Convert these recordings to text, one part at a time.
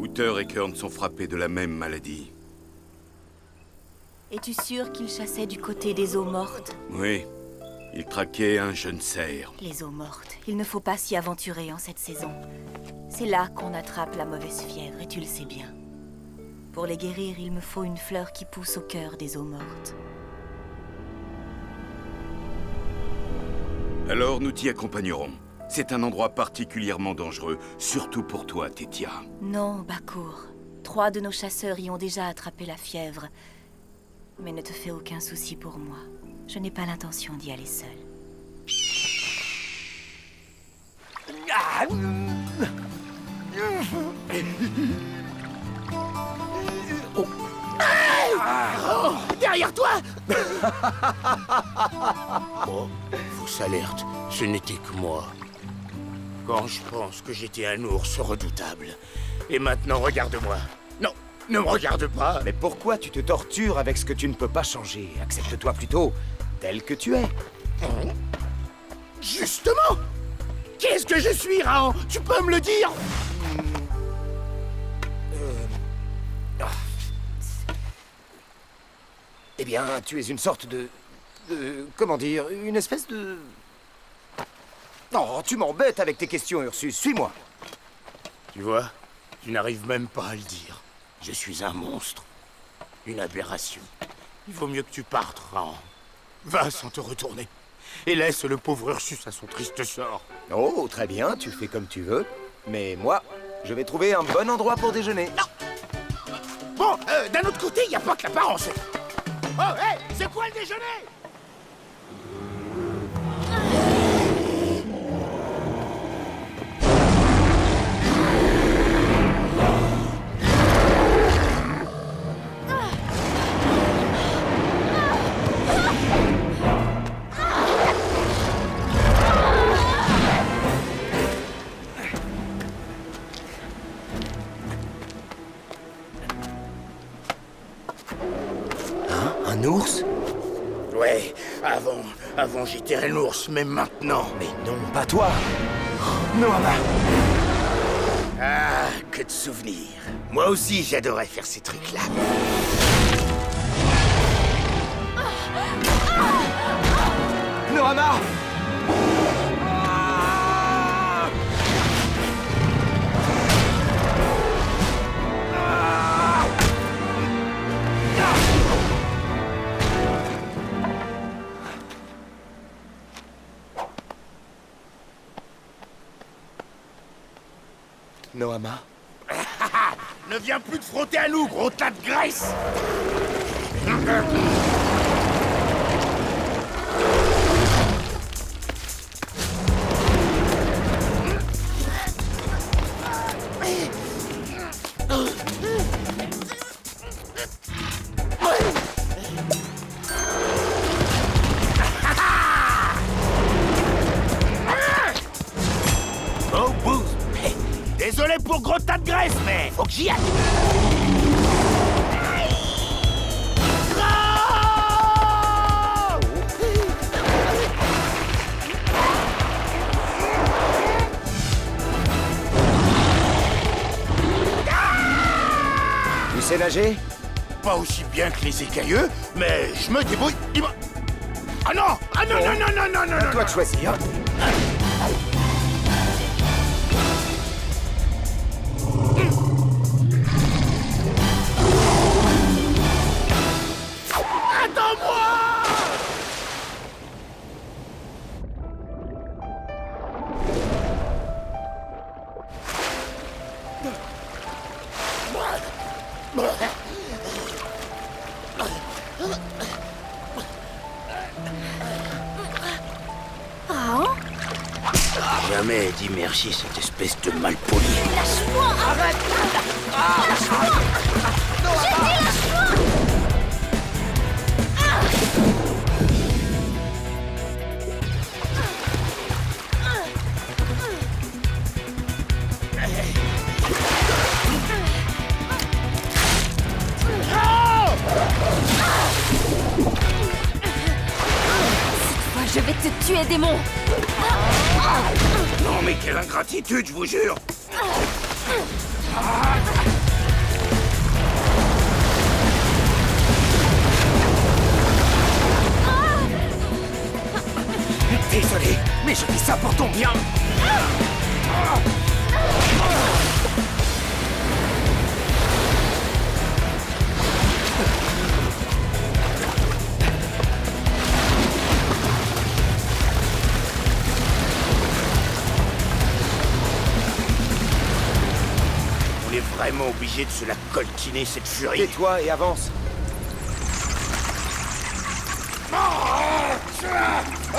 Uther et Kern sont frappés de la même maladie. Es-tu sûr qu'ils chassaient du côté des eaux mortes? Oui, ils traquaient un jeune cerf. Les eaux mortes. Il ne faut pas s'y aventurer en cette saison. C'est là qu'on attrape la mauvaise fièvre, et tu le sais bien. Pour les guérir, il me faut une fleur qui pousse au cœur des eaux mortes. Alors nous t'y accompagnerons. C'est un endroit particulièrement dangereux, surtout pour toi, Tétia. Non, Bakour. 3 de nos chasseurs y ont déjà attrapé la fièvre. Mais ne te fais aucun souci pour moi. Je n'ai pas l'intention d'y aller seule. Derrière toi. Oh, fausse alerte, ce n'était que moi. Quand je pense que j'étais un ours redoutable. Et maintenant, regarde-moi. Non, ne me regarde pas. Mais pourquoi tu te tortures avec ce que tu ne peux pas changer? Accepte-toi plutôt tel que tu es. Justement. Qu'est-ce que je suis, Rahan? Tu peux me le dire? Eh bien, tu es une sorte de... comment dire? Une espèce de... Oh, tu m'embêtes avec tes questions, Ursus. Suis-moi. Tu vois, tu n'arrives même pas à le dire. Je suis un monstre. Une aberration. Il vaut mieux que tu partes, Rahan. Va sans te retourner. Et laisse le pauvre Ursus à son triste sort. Oh, très bien, tu fais comme tu veux. Mais moi, je vais trouver un bon endroit pour déjeuner. Non. Bon, d'un autre côté, il n'y a pas que l'apparence. Oh, hé, c'est quoi le déjeuner? Un ours? Ouais, avant j'étais un ours, mais maintenant... Mais non, pas toi. Noama. Ah, que de souvenirs. Moi aussi, j'adorais faire ces trucs-là. Noama. Noama. Ne viens plus te frotter à nous, gros tas de graisse. Oh, Booze. Désolé pour gros tas de graisse, mais faut que j'y aille. Tu sais nager? Pas aussi bien que les écailleux, mais je me débrouille. Ah non! Ah non, non, non, non, non, non, À non, toi de choisir. Attends-moi! Jamais dit merci, cette espèce de malpoli. Lâche-moi! Arrête! Lâche-moi! J'ai dit lâche-moi! Je vais te tuer, démon! Non mais quelle ingratitude, je vous jure! Viens. On est vraiment obligé de se la coltiner, cette furie. Tais-toi et avance.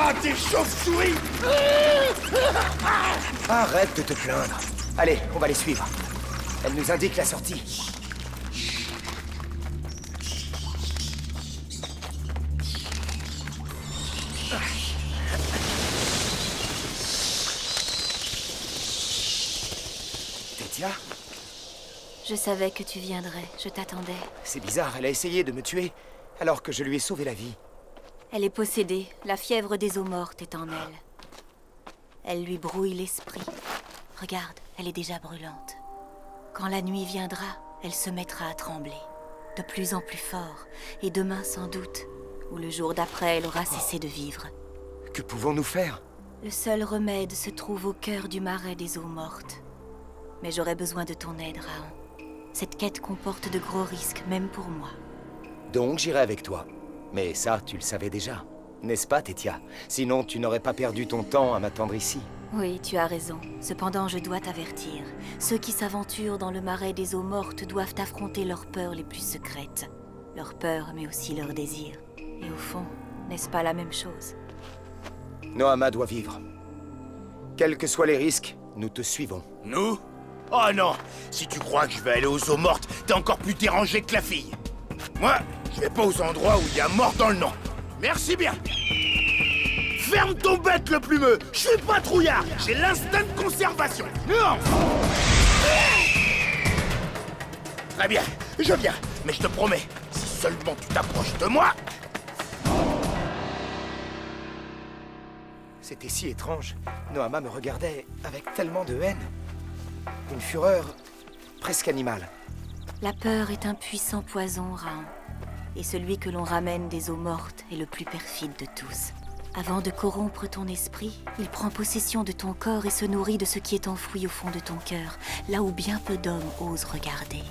Ah, des chauves-souris! Arrête de te plaindre. Allez, on va les suivre. Elle nous indique la sortie. Tétia? Je savais que tu viendrais, je t'attendais. C'est bizarre, elle a essayé de me tuer, alors que je lui ai sauvé la vie. Elle est possédée, la fièvre des eaux mortes est en elle. Elle lui brouille l'esprit. Regarde, elle est déjà brûlante. Quand la nuit viendra, elle se mettra à trembler. De plus en plus fort, et demain sans doute, ou le jour d'après, elle aura cessé de vivre. Que pouvons-nous faire? Le seul remède se trouve au cœur du marais des eaux mortes. Mais j'aurais besoin de ton aide, Raon. Cette quête comporte de gros risques, même pour moi. Donc j'irai avec toi. Mais ça, tu le savais déjà. N'est-ce pas, Tétia? Sinon, tu n'aurais pas perdu ton temps à m'attendre ici. Oui, tu as raison. Cependant, je dois t'avertir. Ceux qui s'aventurent dans le marais des eaux mortes doivent affronter leurs peurs les plus secrètes. Leurs peurs, mais aussi leurs désirs. Et au fond, n'est-ce pas la même chose? Noama doit vivre. Quels que soient les risques, nous te suivons. Nous? Oh non! Si tu crois que je vais aller aux eaux mortes, t'es encore plus dérangé que la fille. Moi, je vais pas aux endroits où il y a mort dans le nom. Merci bien. Ferme ton bec, le plumeux. Je suis pas trouillard. J'ai l'instinct de conservation. Non. Très bien, je viens. Mais je te promets, si seulement tu t'approches de moi... C'était si étrange. Noama me regardait avec tellement de haine. Une fureur presque animale. La peur est un puissant poison, Raon. Et celui que l'on ramène des eaux mortes est le plus perfide de tous. Avant de corrompre ton esprit, il prend possession de ton corps et se nourrit de ce qui est enfoui au fond de ton cœur, là où bien peu d'hommes osent regarder.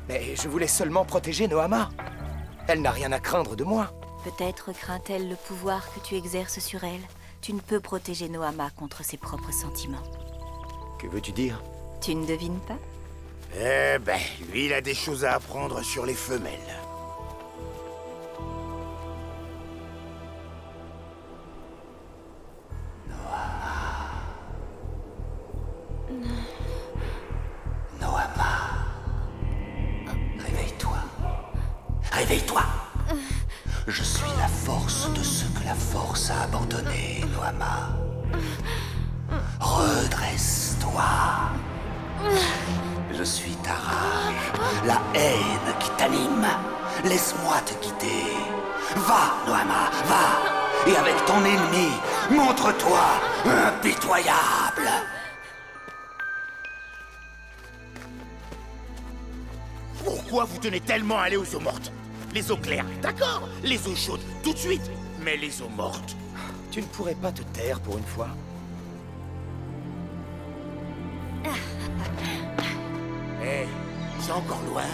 Mais je voulais seulement protéger Noama. Elle n'a rien à craindre de moi. Peut-être craint-elle le pouvoir que tu exerces sur elle. Tu ne peux protéger Noama contre ses propres sentiments. Que veux-tu dire? Tu ne devines pas? Eh ben, lui, il a des choses à apprendre sur les femelles. Noama. Réveille-toi. Réveille-toi. Je suis la force de ceux que la force a abandonnés, Noama. Redresse-toi. Je suis ta rage, la haine qui t'anime. Laisse-moi te guider. Va, Noama, va. Et avec ton ennemi, montre-toi impitoyable. Pourquoi vous tenez tellement à aller aux eaux mortes? Les eaux claires, d'accord. Les eaux chaudes, tout de suite. Mais les eaux mortes... Tu ne pourrais pas te taire pour une fois? Hé, c'est encore loin.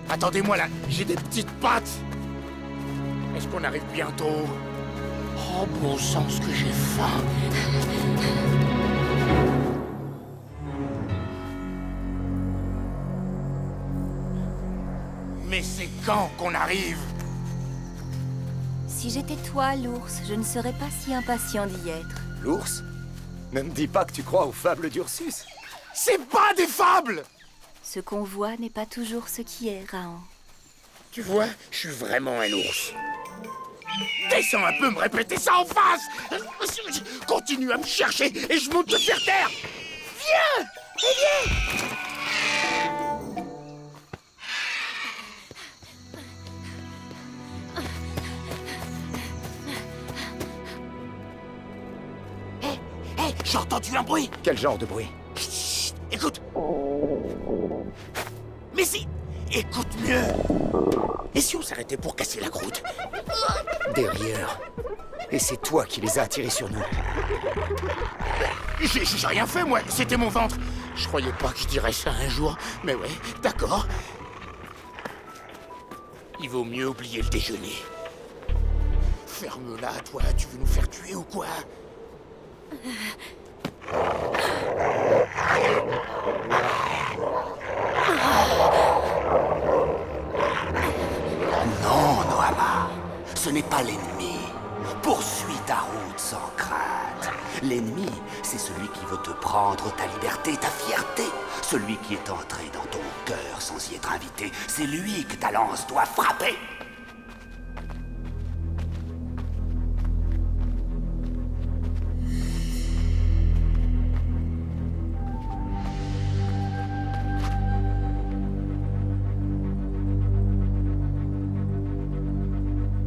Attendez-moi là, j'ai des petites pattes. Est-ce qu'on arrive bientôt? Oh, bon sens que j'ai faim. Mais c'est quand qu'on arrive? Si j'étais toi, l'ours, je ne serais pas si impatient d'y être. L'ours? Ne me dis pas que tu crois aux fables d'Ursus. C'est pas des fables! Ce qu'on voit n'est pas toujours ce qui est, Raon. Tu vois, je suis vraiment un ours. Descends un peu me répéter ça en face! Continue à me chercher et je monte te faire taire! Viens! Viens! Hé, j'ai entendu un bruit! Quel genre de bruit? Chut, écoute! Mais si! Écoute mieux! Et si on s'arrêtait pour casser la croûte? Des rieurs. Et c'est toi qui les as attirés sur nous. J'ai rien fait, moi. C'était mon ventre. Je croyais pas que je dirais ça un jour. Mais ouais, d'accord. Il vaut mieux oublier le déjeuner. Ferme-la, toi. Tu veux nous faire tuer ou quoi? Non, Noama. Ce n'est pas l'ennemi. Poursuis ta route sans crainte. L'ennemi, c'est celui qui veut te prendre ta liberté, ta fierté. Celui qui est entré dans ton cœur sans y être invité. C'est lui que ta lance doit frapper.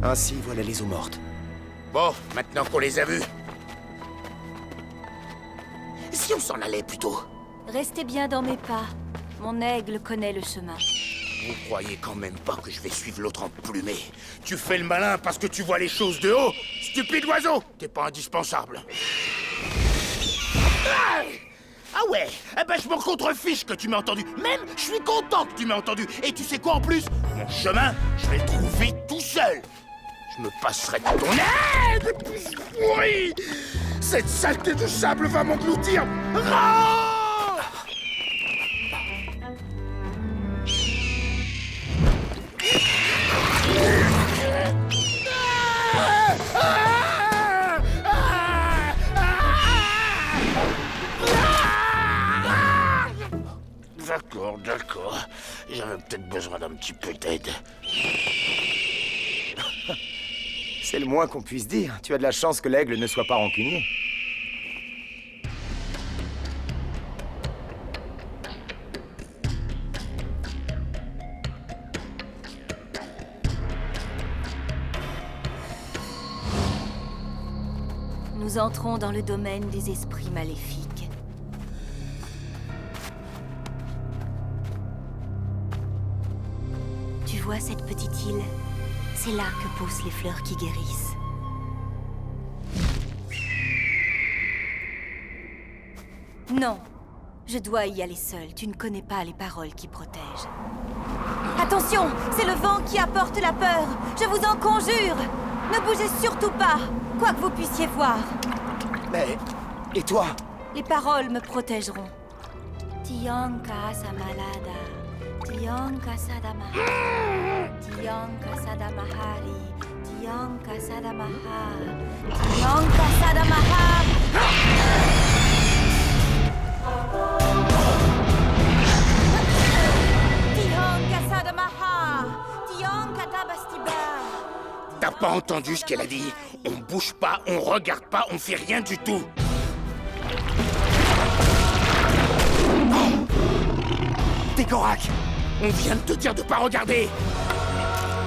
Ainsi, voilà les eaux mortes. Bon, maintenant qu'on les a vus. Si on s'en allait plutôt. Restez bien dans mes pas. Mon aigle connaît le chemin. Vous croyez quand même pas que je vais suivre l'autre emplumé? Tu fais le malin parce que tu vois les choses de haut. Stupide oiseau! T'es pas indispensable. Ah ouais? Eh ben je m'en contrefiche que tu m'aies entendu. Même, je suis content que tu m'aies entendu. Et tu sais quoi en plus? Mon chemin, je vais le trouver tout seul. Je me passerai de ton aide, puce pourrie! Cette saleté de sable va m'engloutir! Ah! D'accord, d'accord. J'avais peut-être besoin d'un petit peu d'aide. C'est le moins qu'on puisse dire. Tu as de la chance que l'aigle ne soit pas rancunier. Nous entrons dans le domaine des esprits maléfiques. Tu vois cette petite île? C'est là que poussent les fleurs qui guérissent. Non, je dois y aller seule. Tu ne connais pas les paroles qui protègent. Attention, c'est le vent qui apporte la peur. Je vous en conjure. Ne bougez surtout pas, quoi que vous puissiez voir. Mais... et toi? Les paroles me protégeront. Tionka samalada, Tionka sadamaha, Tionka sadamahari, Tionka sadamaha, Tionka sadamaha. Tionka sadamaha, Tionka tabastiba. T'as pas entendu ce qu'elle a dit? On bouge pas, on regarde pas, on fait rien du tout. Décorac! On vient de te dire de pas regarder.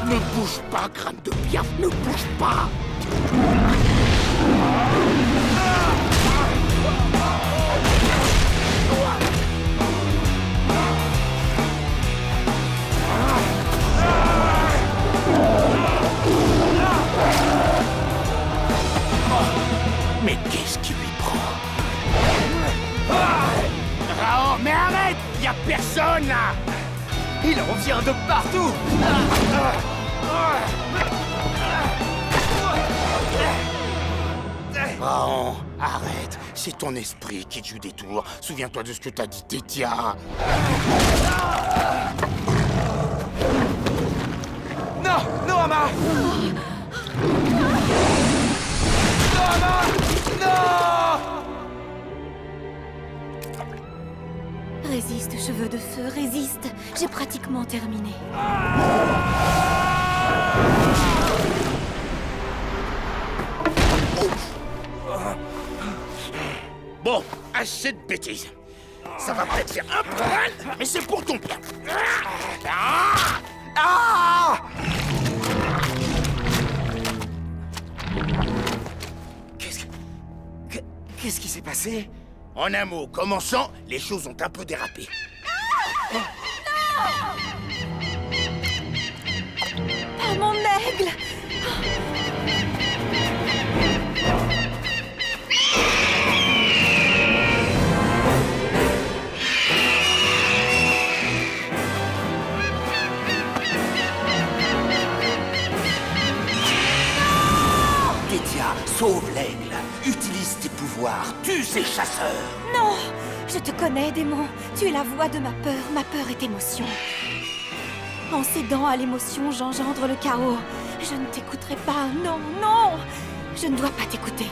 Ne bouge pas, crâne de piaf, ne bouge pas. Mais qu'est-ce qui lui prend? Raon, mais arrête! Y a personne là! Il en vient de partout! Raon, arrête! C'est ton esprit qui joue des tours. Souviens-toi de ce que t'as dit, Tétia. Non! Noama! Noama! Non! Résiste, cheveux de feu, résiste. J'ai pratiquement terminé. Bon, assez de bêtises. Ça va peut-être faire un peu mal, mais c'est pour ton bien. Ah! Qu'est-ce qui s'est passé? En un mot, commençant, les choses ont un peu dérapé. Pas mon aigle! sauve l'aigle, utilise tes pouvoirs, tue ces chasseurs. Non! Je te connais, démon. Tu es la voix de ma peur est émotion. En cédant à l'émotion, j'engendre le chaos. Je ne t'écouterai pas, non, non! Je ne dois pas t'écouter.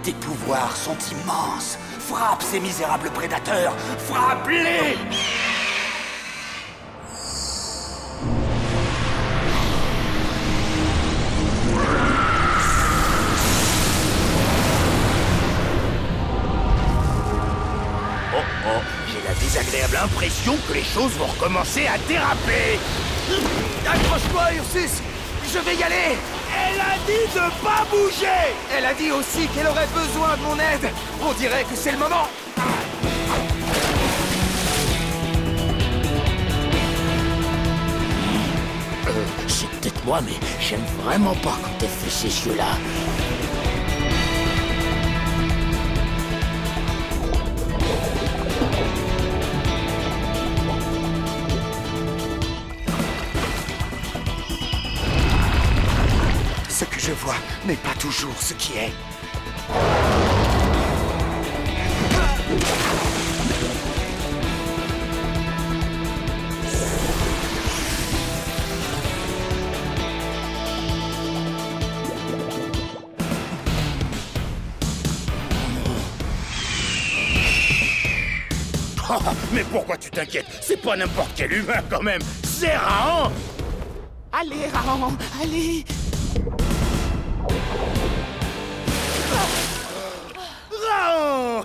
Tes pouvoirs sont immenses. Frappe ces misérables prédateurs, frappe-les! Oh, j'ai la désagréable impression que les choses vont recommencer à déraper. Accroche-toi, Ursus! Je vais y aller! Elle a dit de pas bouger. Elle a dit aussi qu'elle aurait besoin de mon aide! On dirait que c'est le moment! C'est peut-être moi, mais j'aime vraiment pas quand elle fait ces yeux-là. Ce que je vois n'est pas toujours ce qui est. Oh, mais pourquoi tu t'inquiètes? C'est pas n'importe quel humain quand même. C'est Rahan. Allez, Rahan, allez. Rahan!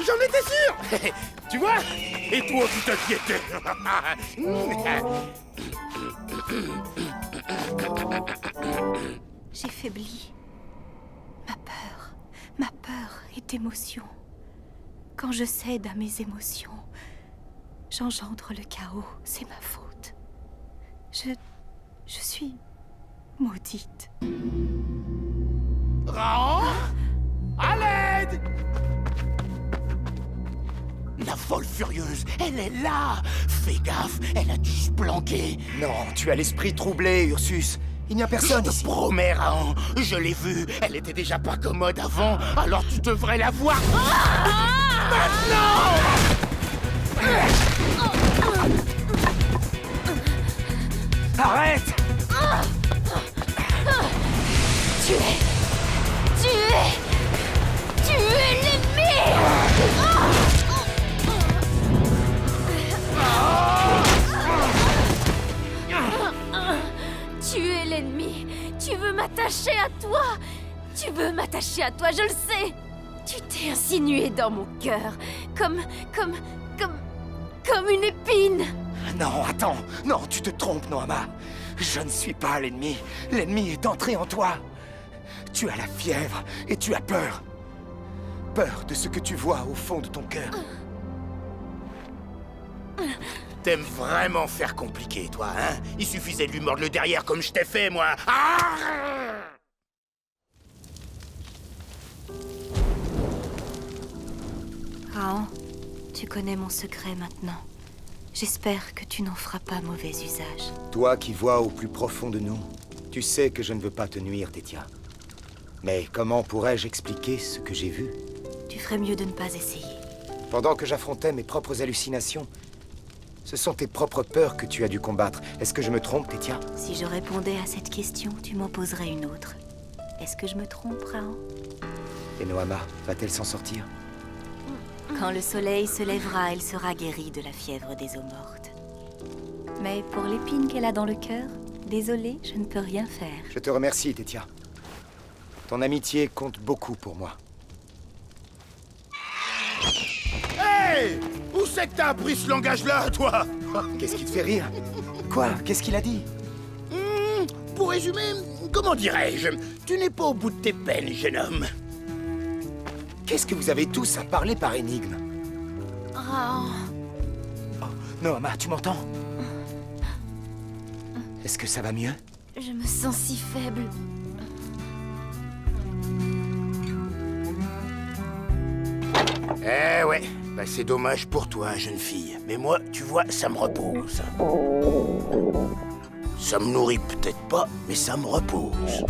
J'en étais sûr. Tu vois? Et toi qui t'inquiétais. J'ai faibli. Ma peur est émotion. Quand je cède à mes émotions, j'engendre le chaos, c'est ma faute. Je suis maudite. Rahan? À l'aide! La folle furieuse, elle est là! Fais gaffe, elle a dû se planquer. Non, tu as l'esprit troublé, Ursus. Il n'y a personne Je te ici. promets, Rahan, je l'ai vue. Elle était déjà pas commode avant, alors tu devrais la voir. Maintenant! Arrête! Tu es l'ennemi! Tu es l'ennemi. Tu veux m'attacher à toi. Tu veux m'attacher à toi, je le sais. Tu t'es insinué dans mon cœur, comme une épine. Non, attends. Non, tu te trompes, Noama. Je ne suis pas l'ennemi. L'ennemi est entré en toi. Tu as la fièvre et tu as peur. Peur de ce que tu vois au fond de ton cœur. T'aimes vraiment faire compliqué, toi, hein? Il suffisait de lui mordre le derrière comme je t'ai fait, moi. Ah! Rahan, tu connais mon secret maintenant. J'espère que tu n'en feras pas mauvais usage. Toi qui vois au plus profond de nous, tu sais que je ne veux pas te nuire, Tétia. Mais comment pourrais-je expliquer ce que j'ai vu? Tu ferais mieux de ne pas essayer. Pendant que j'affrontais mes propres hallucinations, ce sont tes propres peurs que tu as dû combattre. Est-ce que je me trompe, Tétia? Si je répondais à cette question, tu m'en poserais une autre. Est-ce que je me trompe, Rahan? Et Noama, va-t-elle s'en sortir? Quand le soleil se lèvera, elle sera guérie de la fièvre des eaux mortes. Mais pour l'épine qu'elle a dans le cœur, désolée, je ne peux rien faire. Je te remercie, Tétia. Ton amitié compte beaucoup pour moi. Hey! Où c'est que t'as appris ce langage-là, toi? Qu'est-ce qui te fait rire? Quoi? Qu'est-ce qu'il a dit? Pour résumer, comment dirais-je? Tu n'es pas au bout de tes peines, jeune homme. Qu'est-ce que vous avez tous à parler par énigme? Rahan, Oh, Noama, tu m'entends? Est-ce que ça va mieux? je me sens si faible. Eh ouais, bah c'est dommage pour toi, jeune fille. Mais moi, tu vois, ça me repose. Ça me nourrit peut-être pas, mais ça me repose.